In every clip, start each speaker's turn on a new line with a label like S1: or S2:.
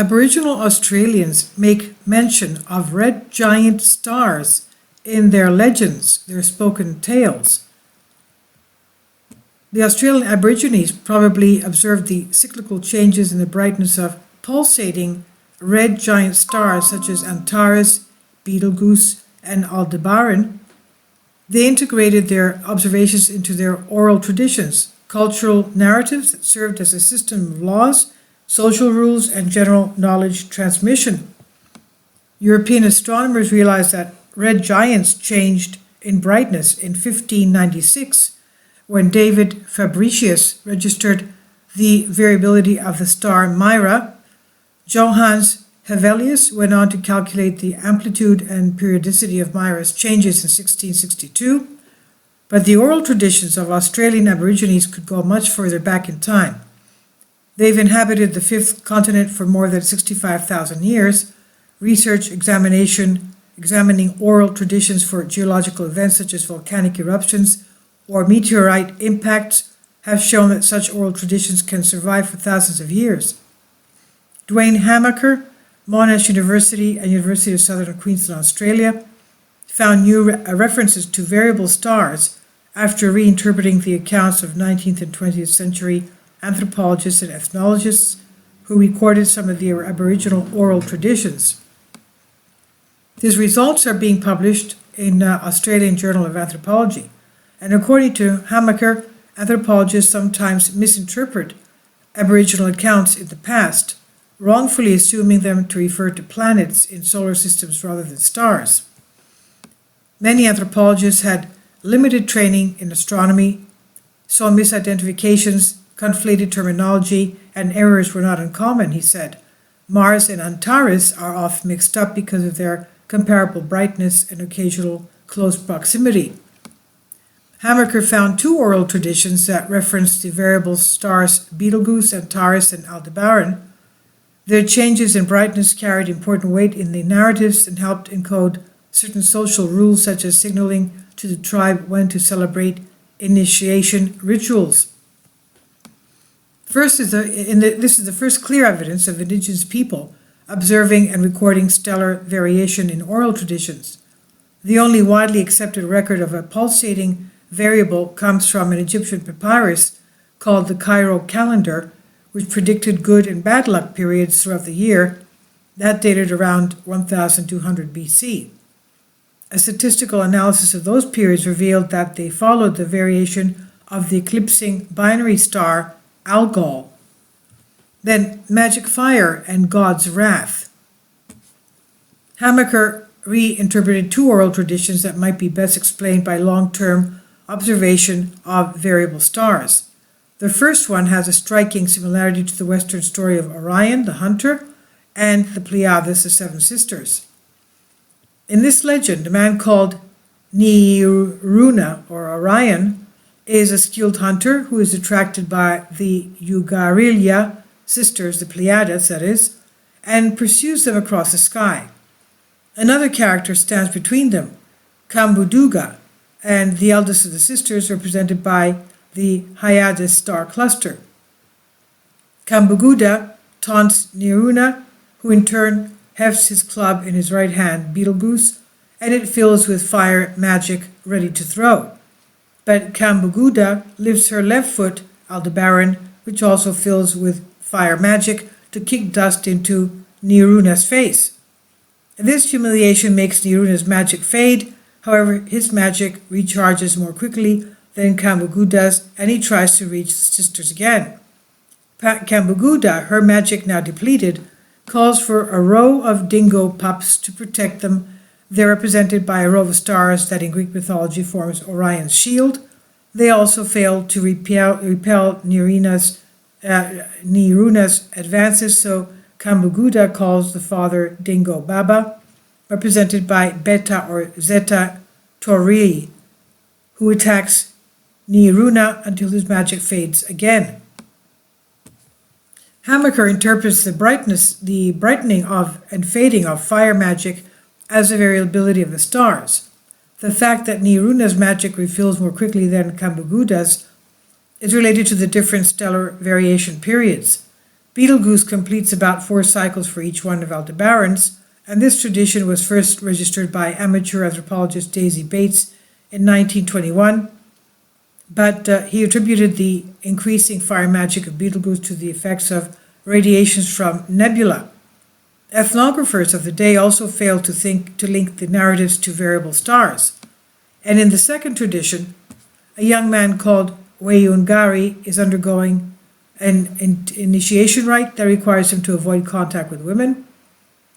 S1: Aboriginal Australians make mention of red giant stars in their legends, their spoken tales. The Australian Aborigines probably observed the cyclical changes in the brightness of pulsating red giant stars such as Antares, Betelgeuse, and Aldebaran. They integrated their observations into their oral traditions, cultural narratives that served as a system of laws, social rules, and general knowledge transmission. European astronomers realized that red giants changed in brightness in 1596 when David Fabricius registered the variability of the star Mira. Johannes Hevelius went on to calculate the amplitude and periodicity of Mira's changes in 1662, but the oral traditions of Australian Aborigines could go much further back in time. They've inhabited the fifth continent for more than 65,000 years. Research examining oral traditions for geological events such as volcanic eruptions or meteorite impacts have shown that such oral traditions can survive for thousands of years. Dwayne Hamaker, Monash University and University of Southern Queensland, Australia, found new references to variable stars after reinterpreting the accounts of 19th and 20th century anthropologists and ethnologists who recorded some of the Aboriginal oral traditions. These results are being published in Australian Journal of Anthropology, and according to Hamaker, anthropologists sometimes misinterpret Aboriginal accounts in the past, wrongfully assuming them to refer to planets in solar systems rather than stars. Many anthropologists had limited training in astronomy, so misidentifications, conflated terminology, and errors were not uncommon, he said. Mars and Antares are often mixed up because of their comparable brightness and occasional close proximity. Hamaker found two oral traditions that referenced the variable stars Betelgeuse, Antares, and Aldebaran. Their changes in brightness carried important weight in the narratives and helped encode certain social rules such as signaling to the tribe when to celebrate initiation rituals. This is the first clear evidence of Indigenous people observing and recording stellar variation in oral traditions. The only widely accepted record of a pulsating variable comes from an Egyptian papyrus called the Cairo Calendar, which predicted good and bad luck periods throughout the year. That dated around 1200 BC. A statistical analysis of those periods revealed that they followed the variation of the eclipsing binary star Algol. Then magic fire and God's wrath. Hamaker reinterpreted two oral traditions that might be best explained by long-term observation of variable stars. The first one has a striking similarity to the Western story of Orion the Hunter and the Pleiades, the Seven Sisters. In this legend, a man called Neeruna, or Orion, is a skilled hunter who is attracted by the Ugarilya sisters, the Pleiades that is, and pursues them across the sky. Another character stands between them, Kambuduga, and the eldest of the sisters, represented by the Hyades star cluster. Kambuguda taunts Neeruna, who in turn hefts his club in his right hand, Betelgeuse, and it fills with fire magic ready to throw. But Kambuguda lifts her left foot, Aldebaran, which also fills with fire magic, to kick dust into Neeruna's face. And this humiliation makes Neeruna's magic fade. However, his magic recharges more quickly than Kambuguda's, and he tries to reach the sisters again. Kambuguda, her magic now depleted, calls for a row of dingo pups to protect them. They're represented by a row of stars that in Greek mythology forms Orion's shield. They also fail to repel Neeruna's advances, so Kambuguda calls the father Dingo Baba, represented by Beta or Zeta Torii, who attacks Neeruna until his magic fades again. Hamaker interprets the brightening of and fading of fire magic as the variability of the stars. The fact that Neeruna's magic refills more quickly than Kambuguda's is related to the different stellar variation periods. Betelgeuse completes about 4 cycles for each one of Aldebaran's, and this tradition was first registered by amateur anthropologist Daisy Bates in 1921, but he attributed the increasing fire magic of Betelgeuse to the effects of radiations from nebula. Ethnographers of the day also failed to link the narratives to variable stars. And in the second tradition, a young man called Wayungari is undergoing an initiation rite that requires him to avoid contact with women.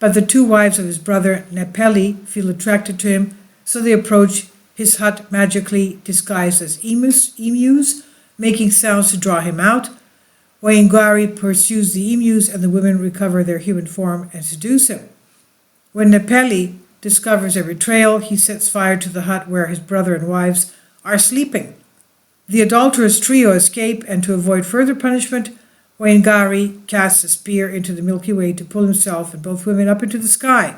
S1: But the 2 wives of his brother Nepeli feel attracted to him, so they approach his hut magically disguised as emus, making sounds to draw him out. Wayungari pursues the emus, and the women recover their human form and seduce him. When Nepeli discovers a betrayal, he sets fire to the hut where his brother and wives are sleeping. The adulterous trio escape, and to avoid further punishment, Wayungari casts a spear into the Milky Way to pull himself and both women up into the sky.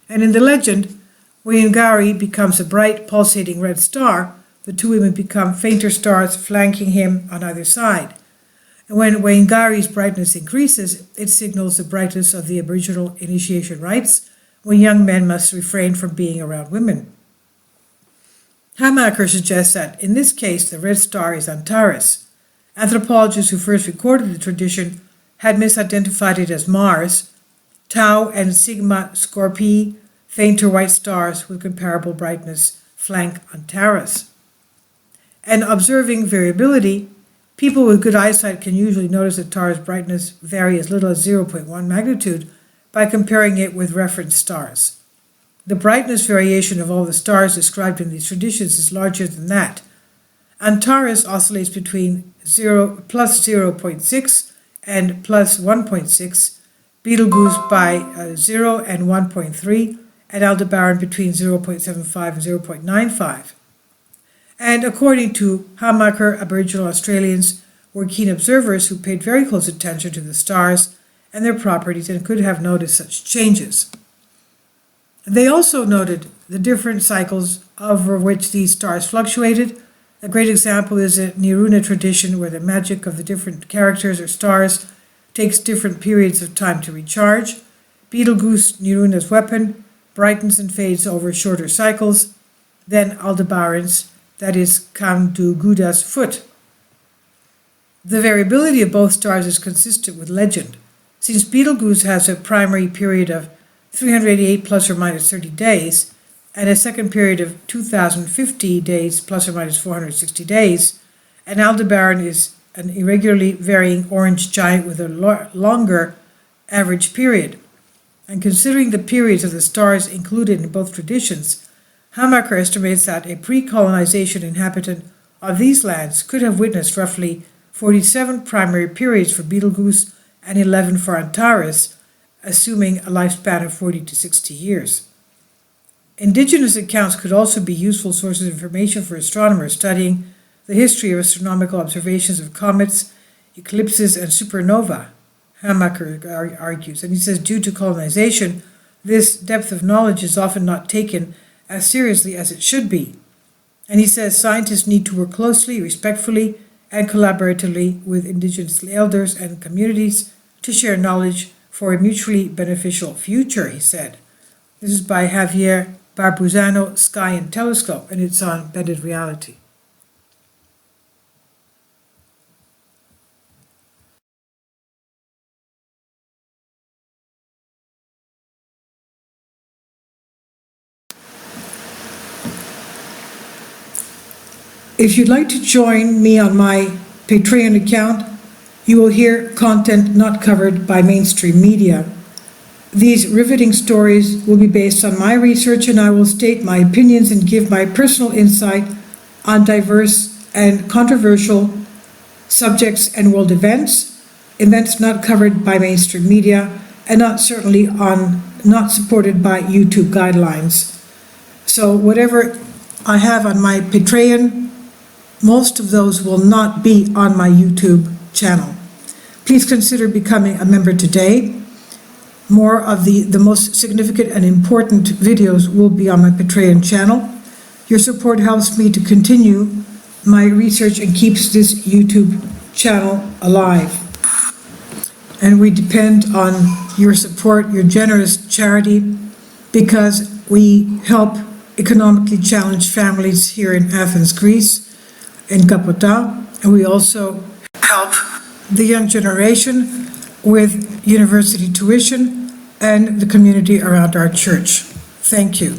S1: And in the legend, Wayungari becomes a bright, pulsating red star. The 2 women become fainter stars flanking him on either side. And when Wayungari's brightness increases, it signals the brightness of the Aboriginal initiation rites, when young men must refrain from being around women. Hamaker suggests that, in this case, the red star is Antares. Anthropologists who first recorded the tradition had misidentified it as Mars. Tau and Sigma Scorpii, fainter white stars with comparable brightness, flank Antares. And observing variability, people with good eyesight can usually notice that Taurus' brightness vary as little as 0.1 magnitude by comparing it with reference stars. The brightness variation of all the stars described in these traditions is larger than that. Antares oscillates between plus 0.6 and plus 1.6, Betelgeuse by 0 and 1.3, and Aldebaran between 0.75 and 0.95. And according to Hamaker, Aboriginal Australians were keen observers who paid very close attention to the stars and their properties and could have noticed such changes. They also noted the different cycles over which these stars fluctuated. A great example is a Niruna tradition where the magic of the different characters or stars takes different periods of time to recharge. Betelgeuse, Niruna's weapon, brightens and fades over shorter cycles than Aldebaran's, that is Kamduguda's foot. The variability of both stars is consistent with legend. Since Betelgeuse has a primary period of 388 plus or minus 30 days, and a second period of 2,050 days plus or minus 460 days, and Aldebaran is an irregularly varying orange giant with a longer average period. And considering the periods of the stars included in both traditions, Hamaker estimates that a pre-colonization inhabitant of these lands could have witnessed roughly 47 primary periods for Betelgeuse and 11 for Antares, assuming a lifespan of 40 to 60 years. Indigenous accounts could also be useful sources of information for astronomers studying the history of astronomical observations of comets, eclipses, and supernova, Hamaker argues. And he says, due to colonization, this depth of knowledge is often not taken as seriously as it should be. And he says scientists need to work closely, respectfully, and collaboratively with Indigenous elders and communities to share knowledge for a mutually beneficial future, he said. This is by Javier Barbuzano, Sky and Telescope, and it's on Embedded Reality. If you'd like to join me on my Patreon account, you will hear content not covered by mainstream media. These riveting stories will be based on my research, and I will state my opinions and give my personal insight on diverse and controversial subjects and world events not covered by mainstream media, and not supported by YouTube guidelines. So whatever I have on my Patreon, most of those will not be on my YouTube channel. Please consider becoming a member today. More of the most significant and important videos will be on my Patreon channel. Your support helps me to continue my research and keeps this YouTube channel alive. and we depend on your support, your generous charity, because we help economically challenged families here in Athens, Greece, in Kapota, and we also help the young generation with university tuition and the community around our church. Thank you.